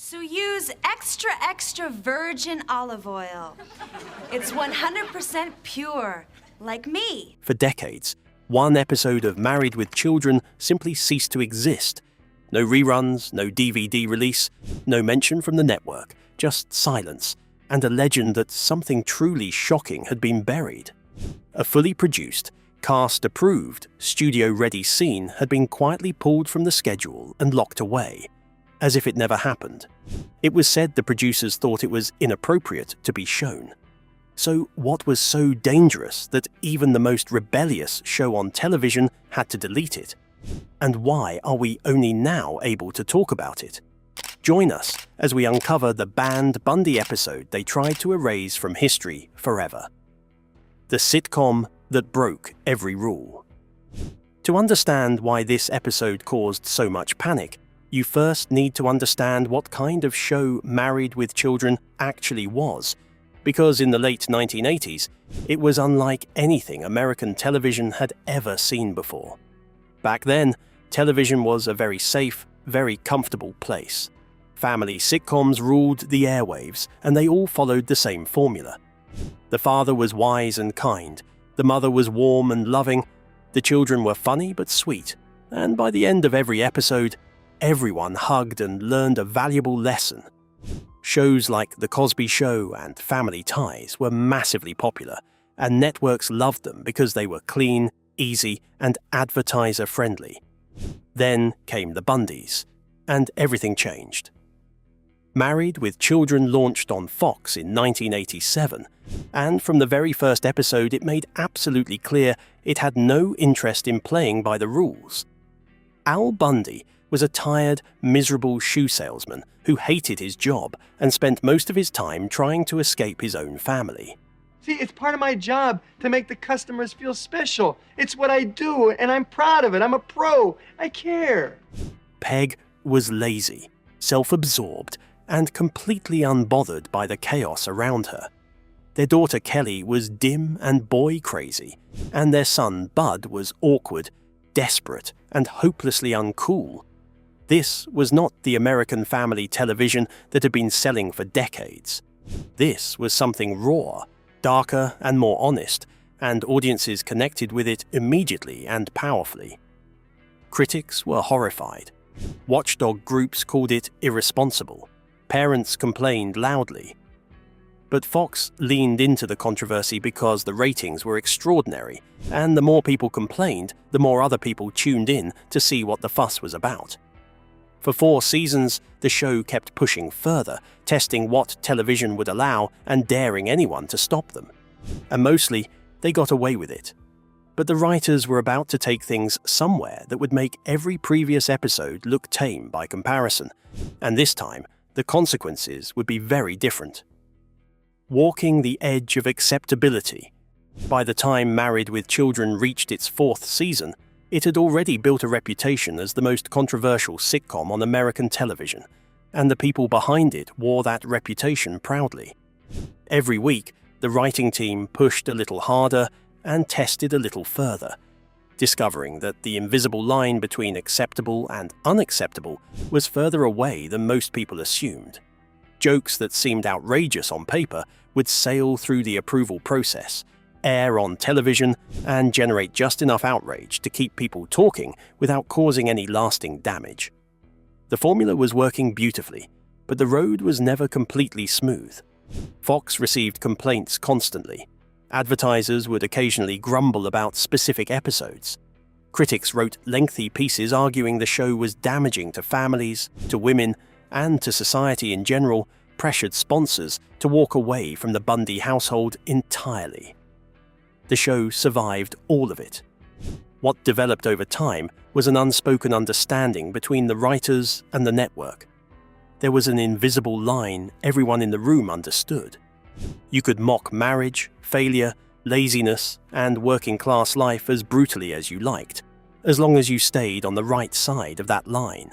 So use extra, extra virgin olive oil. It's 100% pure, like me. For decades, one episode of Married with Children simply ceased to exist. No reruns, no DVD release, no mention from the network, just silence, and a legend that something truly shocking had been buried. A fully produced, cast-approved, studio-ready scene had been quietly pulled from the schedule and locked away, as if it never happened. It was said the producers thought it was inappropriate to be shown. So what was so dangerous that even the most rebellious show on television had to delete it? And why are we only now able to talk about it? Join us as we uncover the banned Bundy episode they tried to erase from history forever. The sitcom that broke every rule. To understand why this episode caused so much panic, you first need to understand what kind of show Married with Children actually was, because in the late 1980s, it was unlike anything American television had ever seen before. Back then, television was a very safe, very comfortable place. Family sitcoms ruled the airwaves, and they all followed the same formula. The father was wise and kind, the mother was warm and loving, the children were funny but sweet, and by the end of every episode, everyone hugged and learned a valuable lesson. Shows like The Cosby Show and Family Ties were massively popular, and networks loved them because they were clean, easy, and advertiser-friendly. Then came the Bundys, and everything changed. Married with Children launched on Fox in 1987, and from the very first episode it made absolutely clear it had no interest in playing by the rules. Al Bundy was a tired, miserable shoe salesman who hated his job and spent most of his time trying to escape his own family. See, it's part of my job to make the customers feel special. It's what I do, and I'm proud of it. I'm a pro. I care. Peg was lazy, self-absorbed, and completely unbothered by the chaos around her. Their daughter Kelly was dim and boy-crazy, and their son Bud was awkward, desperate, and hopelessly uncool. This was not the American family television that had been selling for decades. This was something raw, darker and more honest, and audiences connected with it immediately and powerfully. Critics were horrified. Watchdog groups called it irresponsible. Parents complained loudly. But Fox leaned into the controversy because the ratings were extraordinary, and the more people complained, the more other people tuned in to see what the fuss was about. For 4 seasons, the show kept pushing further, testing what television would allow and daring anyone to stop them. And mostly, they got away with it. But the writers were about to take things somewhere that would make every previous episode look tame by comparison, and this time, the consequences would be very different. Walking the edge of acceptability. By the time Married with Children reached its 4th season, it had already built a reputation as the most controversial sitcom on American television, and the people behind it wore that reputation proudly. Every week, the writing team pushed a little harder and tested a little further, discovering that the invisible line between acceptable and unacceptable was further away than most people assumed. Jokes that seemed outrageous on paper would sail through the approval process, air on television, and generate just enough outrage to keep people talking without causing any lasting damage. The formula was working beautifully, but the road was never completely smooth. Fox received complaints constantly. Advertisers would occasionally grumble about specific episodes. Critics wrote lengthy pieces arguing the show was damaging to families, to women, and to society in general, pressured sponsors to walk away from the Bundy household entirely. The show survived all of it. What developed over time was an unspoken understanding between the writers and the network. There was an invisible line everyone in the room understood. You could mock marriage, failure, laziness, and working-class life as brutally as you liked, as long as you stayed on the right side of that line.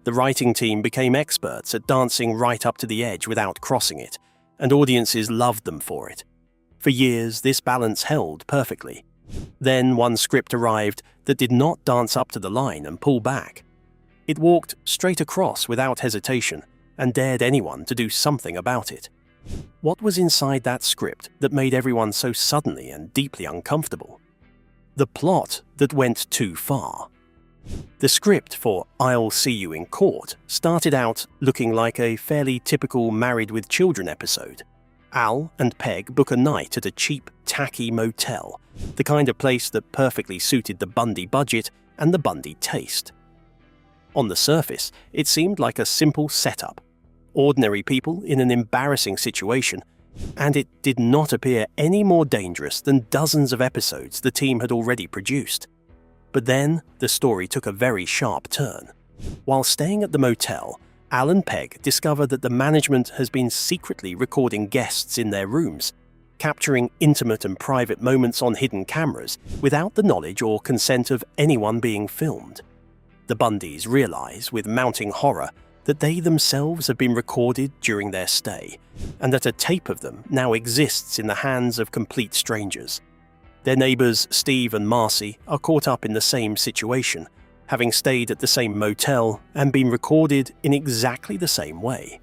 The writing team became experts at dancing right up to the edge without crossing it, and audiences loved them for it. For years, this balance held perfectly. Then one script arrived that did not dance up to the line and pull back. It walked straight across without hesitation, and dared anyone to do something about it. What was inside that script that made everyone so suddenly and deeply uncomfortable? The plot that went too far. The script for I'll See You in Court started out looking like a fairly typical Married with Children episode. Al and Peg book a night at a cheap, tacky motel, the kind of place that perfectly suited the Bundy budget and the Bundy taste. On the surface, it seemed like a simple setup. Ordinary people in an embarrassing situation, and it did not appear any more dangerous than dozens of episodes the team had already produced. But then, the story took a very sharp turn. While staying at the motel, Al and Peg discover that the management has been secretly recording guests in their rooms, capturing intimate and private moments on hidden cameras without the knowledge or consent of anyone being filmed. The Bundys realize, with mounting horror, that they themselves have been recorded during their stay, and that a tape of them now exists in the hands of complete strangers. Their neighbors, Steve and Marcy, are caught up in the same situation, having stayed at the same motel and been recorded in exactly the same way.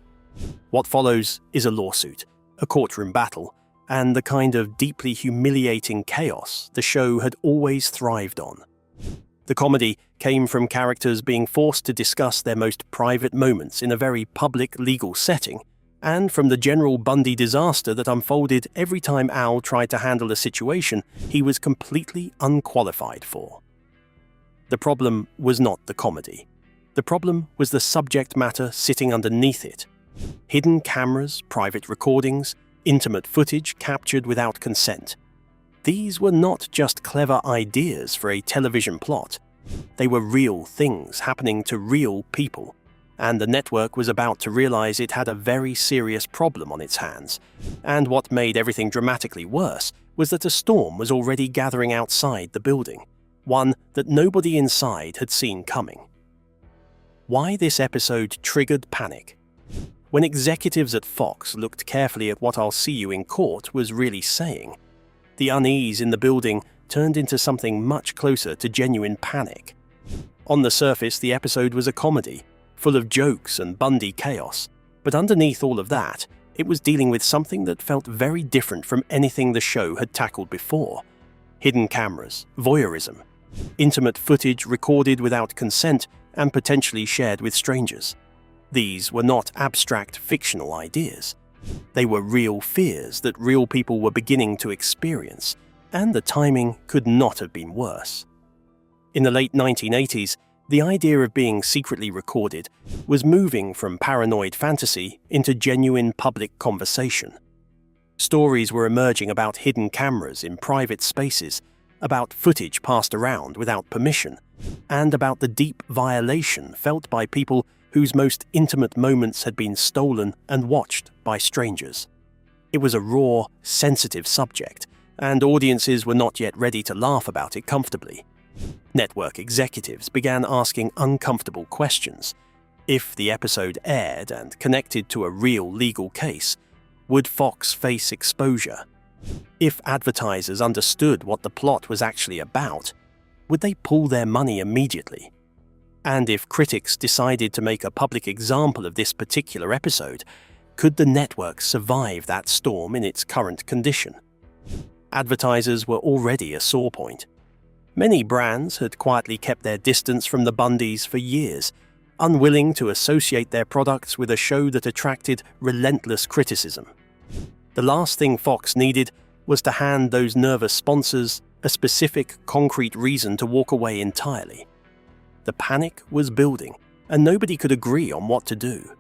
What follows is a lawsuit, a courtroom battle, and the kind of deeply humiliating chaos the show had always thrived on. The comedy came from characters being forced to discuss their most private moments in a very public legal setting, and from the general Bundy disaster that unfolded every time Al tried to handle a situation he was completely unqualified for. The problem was not the comedy. The problem was the subject matter sitting underneath it. Hidden cameras, private recordings, intimate footage captured without consent. These were not just clever ideas for a television plot. They were real things happening to real people, and the network was about to realize it had a very serious problem on its hands. And what made everything dramatically worse was that a storm was already gathering outside the building, one that nobody inside had seen coming. Why this episode triggered panic? When executives at Fox looked carefully at what I'll See You in Court was really saying, the unease in the building turned into something much closer to genuine panic. On the surface, the episode was a comedy, full of jokes and Bundy chaos, but underneath all of that, it was dealing with something that felt very different from anything the show had tackled before. Hidden cameras, voyeurism, intimate footage recorded without consent and potentially shared with strangers. These were not abstract fictional ideas. They were real fears that real people were beginning to experience, and the timing could not have been worse. In the late 1980s, the idea of being secretly recorded was moving from paranoid fantasy into genuine public conversation. Stories were emerging about hidden cameras in private spaces, about footage passed around without permission, and about the deep violation felt by people whose most intimate moments had been stolen and watched by strangers. It was a raw, sensitive subject, and audiences were not yet ready to laugh about it comfortably. Network executives began asking uncomfortable questions. If the episode aired and connected to a real legal case, would Fox face exposure? If advertisers understood what the plot was actually about, would they pull their money immediately? And if critics decided to make a public example of this particular episode, could the network survive that storm in its current condition? Advertisers were already a sore point. Many brands had quietly kept their distance from the Bundys for years, unwilling to associate their products with a show that attracted relentless criticism. The last thing Fox needed was to hand those nervous sponsors a specific, concrete reason to walk away entirely. The panic was building, and nobody could agree on what to do.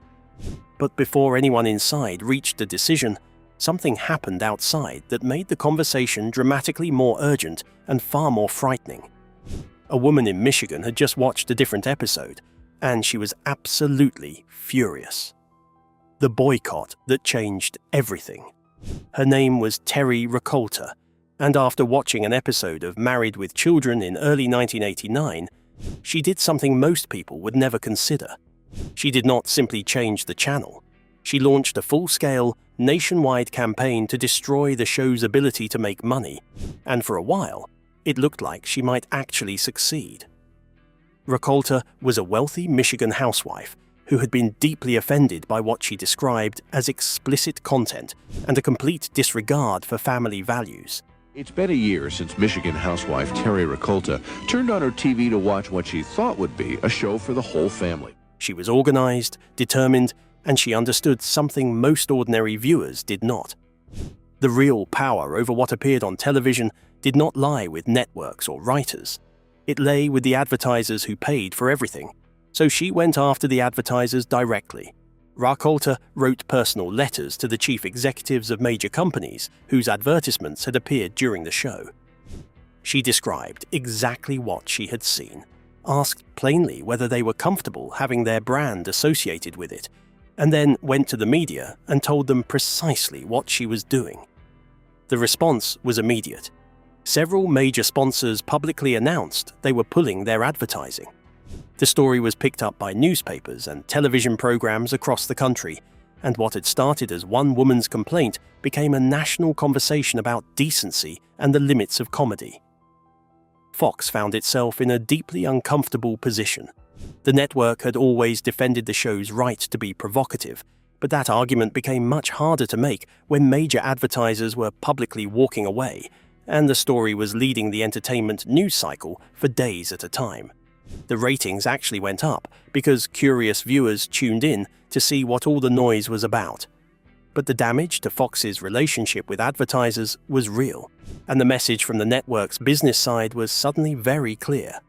But before anyone inside reached a decision, something happened outside that made the conversation dramatically more urgent and far more frightening. A woman in Michigan had just watched a different episode, and she was absolutely furious. The boycott that changed everything. Her name was Terry Rakolta, and after watching an episode of Married with Children in early 1989, she did something most people would never consider. She did not simply change the channel. She launched a full-scale, nationwide campaign to destroy the show's ability to make money, and for a while, it looked like she might actually succeed. Rakolta was a wealthy Michigan housewife who had been deeply offended by what she described as explicit content and a complete disregard for family values. It's been a year since Michigan housewife Terry Rakolta turned on her TV to watch what she thought would be a show for the whole family. She was organized, determined, and she understood something most ordinary viewers did not. The real power over what appeared on television did not lie with networks or writers. It lay with the advertisers who paid for everything, so she went after the advertisers directly. Rakolta wrote personal letters to the chief executives of major companies whose advertisements had appeared during the show. She described exactly what she had seen, asked plainly whether they were comfortable having their brand associated with it, and then went to the media and told them precisely what she was doing. The response was immediate. Several major sponsors publicly announced they were pulling their advertising. The story was picked up by newspapers and television programs across the country, and what had started as one woman's complaint became a national conversation about decency and the limits of comedy. Fox found itself in a deeply uncomfortable position. The network had always defended the show's right to be provocative, but that argument became much harder to make when major advertisers were publicly walking away, and the story was leading the entertainment news cycle for days at a time. The ratings actually went up because curious viewers tuned in to see what all the noise was about. But the damage to Fox's relationship with advertisers was real, and the message from the network's business side was suddenly very clear.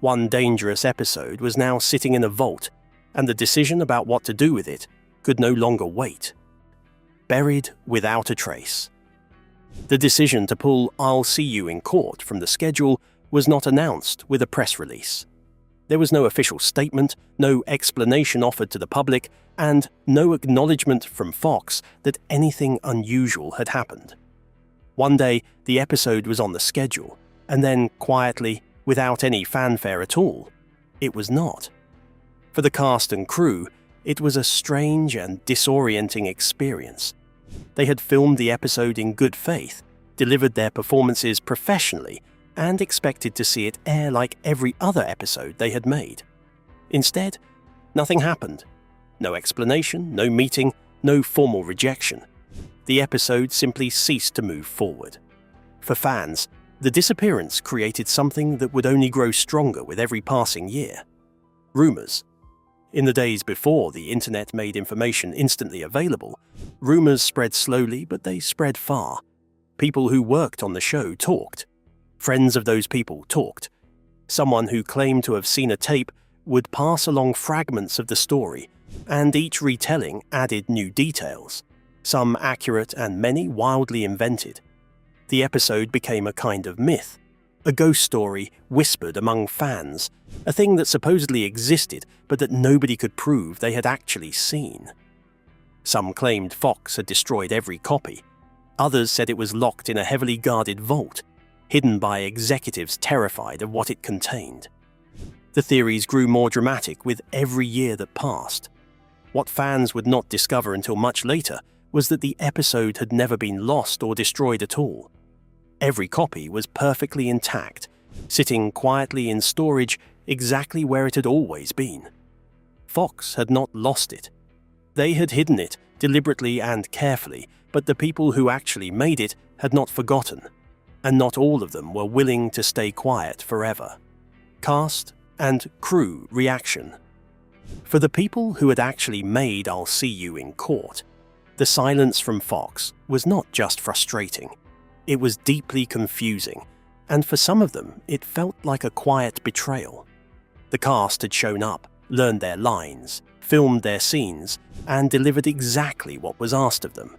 One dangerous episode was now sitting in a vault, and the decision about what to do with it could no longer wait. Buried without a trace. The decision to pull I'll See You in Court from the schedule was not announced with a press release. There was no official statement, no explanation offered to the public, and no acknowledgement from Fox that anything unusual had happened. One day, the episode was on the schedule, and then quietly, without any fanfare at all, it was not. For the cast and crew, it was a strange and disorienting experience. They had filmed the episode in good faith, delivered their performances professionally, and expected to see it air like every other episode they had made. Instead, nothing happened. No explanation, no meeting, no formal rejection. The episode simply ceased to move forward. For fans, the disappearance created something that would only grow stronger with every passing year. Rumors. In the days before the internet made information instantly available, rumors spread slowly, but they spread far. People who worked on the show talked. Friends of those people talked. Someone who claimed to have seen a tape would pass along fragments of the story, and each retelling added new details, some accurate and many wildly invented. The episode became a kind of myth, a ghost story whispered among fans, a thing that supposedly existed but that nobody could prove they had actually seen. Some claimed Fox had destroyed every copy. Others said it was locked in a heavily guarded vault, hidden by executives terrified of what it contained. The theories grew more dramatic with every year that passed. What fans would not discover until much later was that the episode had never been lost or destroyed at all. Every copy was perfectly intact, sitting quietly in storage exactly where it had always been. Fox had not lost it. They had hidden it deliberately and carefully, but the people who actually made it had not forgotten, and not all of them were willing to stay quiet forever. Cast and crew reaction. For the people who had actually made I'll See You in Court, the silence from Fox was not just frustrating. It was deeply confusing, and for some of them, it felt like a quiet betrayal. The cast had shown up, learned their lines, filmed their scenes, and delivered exactly what was asked of them.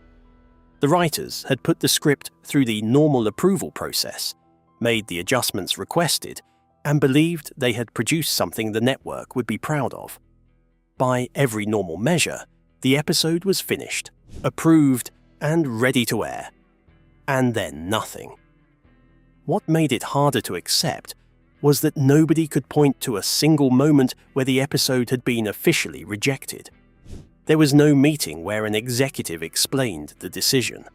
The writers had put the script through the normal approval process, made the adjustments requested, and believed they had produced something the network would be proud of. By every normal measure, the episode was finished, approved, and ready to air. And then nothing. What made it harder to accept was that nobody could point to a single moment where the episode had been officially rejected. There was no meeting where an executive explained the decision.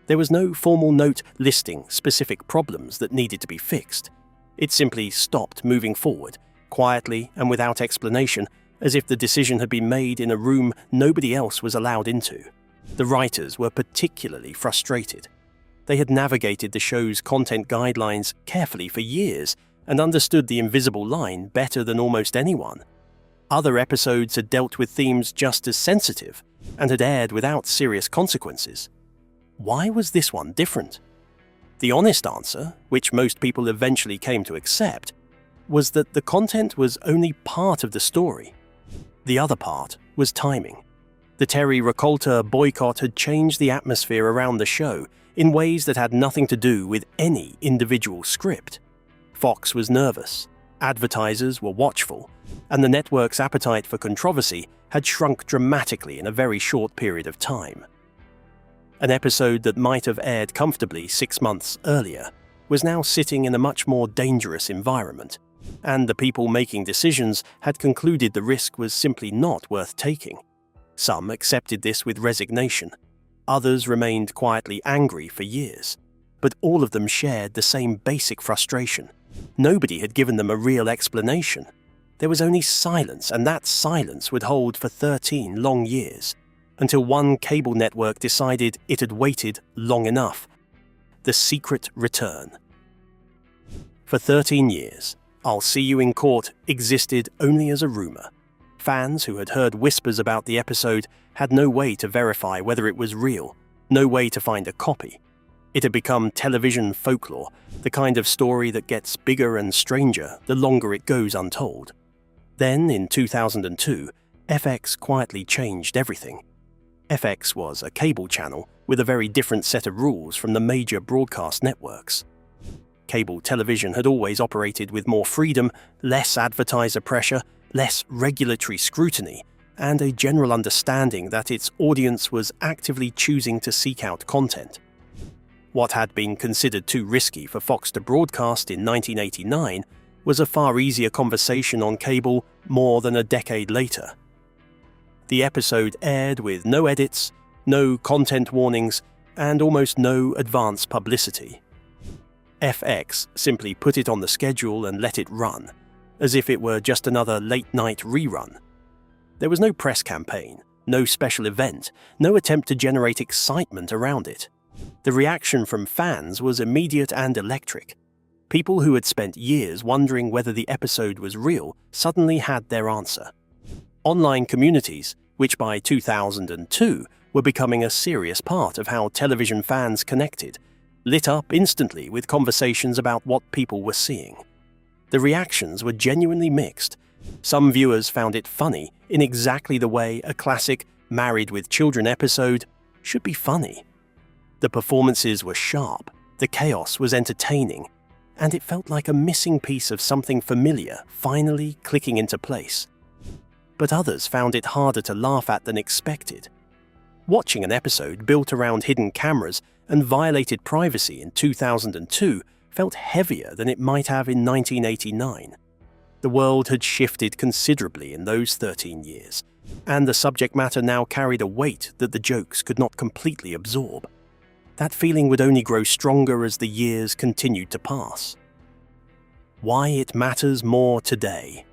There was no formal note listing specific problems that needed to be fixed. It simply stopped moving forward, quietly and without explanation, as if the decision had been made in a room nobody else was allowed into. The writers were particularly frustrated. They had navigated the show's content guidelines carefully for years and understood the invisible line better than almost anyone. Other episodes had dealt with themes just as sensitive and had aired without serious consequences. Why was this one different? The honest answer, which most people eventually came to accept, was that the content was only part of the story. The other part was timing. The Terry Rakolta boycott had changed the atmosphere around the show in ways that had nothing to do with any individual script. Fox was nervous, advertisers were watchful, and the network's appetite for controversy had shrunk dramatically in a very short period of time. An episode that might have aired comfortably 6 months earlier was now sitting in a much more dangerous environment, and the people making decisions had concluded the risk was simply not worth taking. Some accepted this with resignation. Others remained quietly angry for years. But all of them shared the same basic frustration. Nobody had given them a real explanation. There was only silence, and that silence would hold for 13 long years, until one cable network decided it had waited long enough. The Secret Return. For 13 years, I'll See You in Court existed only as a rumor. Fans who had heard whispers about the episode had no way to verify whether it was real, no way to find a copy. It had become television folklore, the kind of story that gets bigger and stranger the longer it goes untold. Then, in 2002, FX quietly changed everything. FX was a cable channel with a very different set of rules from the major broadcast networks. Cable television had always operated with more freedom, less advertiser pressure, less regulatory scrutiny, and a general understanding that its audience was actively choosing to seek out content. What had been considered too risky for Fox to broadcast in 1989 was a far easier conversation on cable more than a decade later. The episode aired with no edits, no content warnings, and almost no advance publicity. FX simply put it on the schedule and let it run, as if it were just another late-night rerun. There was no press campaign, no special event, no attempt to generate excitement around it. The reaction from fans was immediate and electric. People who had spent years wondering whether the episode was real suddenly had their answer. Online communities, which by 2002 were becoming a serious part of how television fans connected, lit up instantly with conversations about what people were seeing. The reactions were genuinely mixed. Some viewers found it funny in exactly the way a classic Married with Children episode should be funny. The performances were sharp, the chaos was entertaining, and it felt like a missing piece of something familiar finally clicking into place. But others found it harder to laugh at than expected. Watching an episode built around hidden cameras and violated privacy in 2002 felt heavier than it might have in 1989. The world had shifted considerably in those 13 years, and the subject matter now carried a weight that the jokes could not completely absorb. That feeling would only grow stronger as the years continued to pass. Why it matters more today.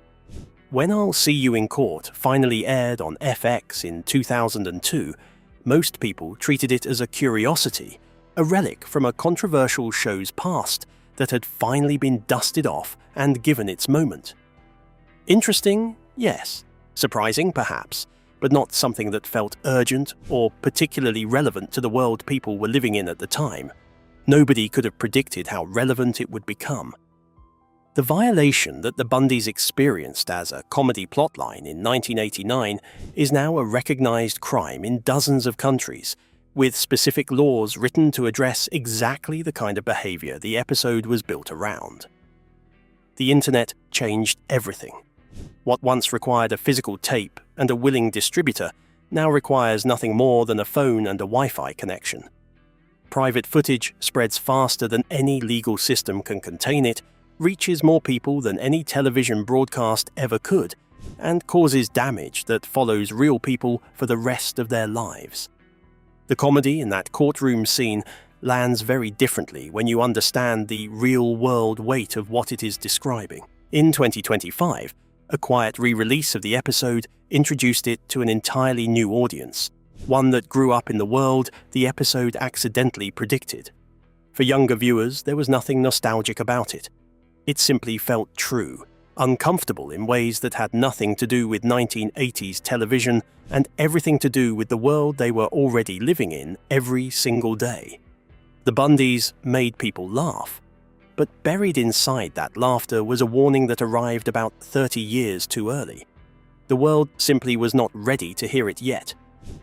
When I'll See You in Court finally aired on FX in 2002, most people treated it as a curiosity, a relic from a controversial show's past that had finally been dusted off and given its moment. Interesting? Yes. Surprising? Perhaps. But not something that felt urgent or particularly relevant to the world people were living in at the time. Nobody could have predicted how relevant it would become. The violation that the Bundys experienced as a comedy plotline in 1989 is now a recognized crime in dozens of countries, with specific laws written to address exactly the kind of behavior the episode was built around. The internet changed everything. What once required a physical tape and a willing distributor now requires nothing more than a phone and a Wi-Fi connection. Private footage spreads faster than any legal system can contain it, reaches more people than any television broadcast ever could, and causes damage that follows real people for the rest of their lives. The comedy in that courtroom scene lands very differently when you understand the real-world weight of what it is describing. In 2025, A quiet re-release of the episode introduced it to an entirely new audience, one that grew up in the world the episode accidentally predicted. For younger viewers, there was nothing nostalgic about it. It simply felt true, uncomfortable in ways that had nothing to do with 1980s television and everything to do with the world they were already living in every single day. The Bundys made people laugh, but buried inside that laughter was a warning that arrived about 30 years too early. The world simply was not ready to hear it yet,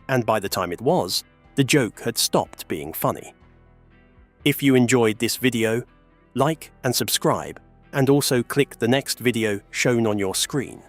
and by the time it was, the joke had stopped being funny. If you enjoyed this video, like and subscribe, and also click the next video shown on your screen.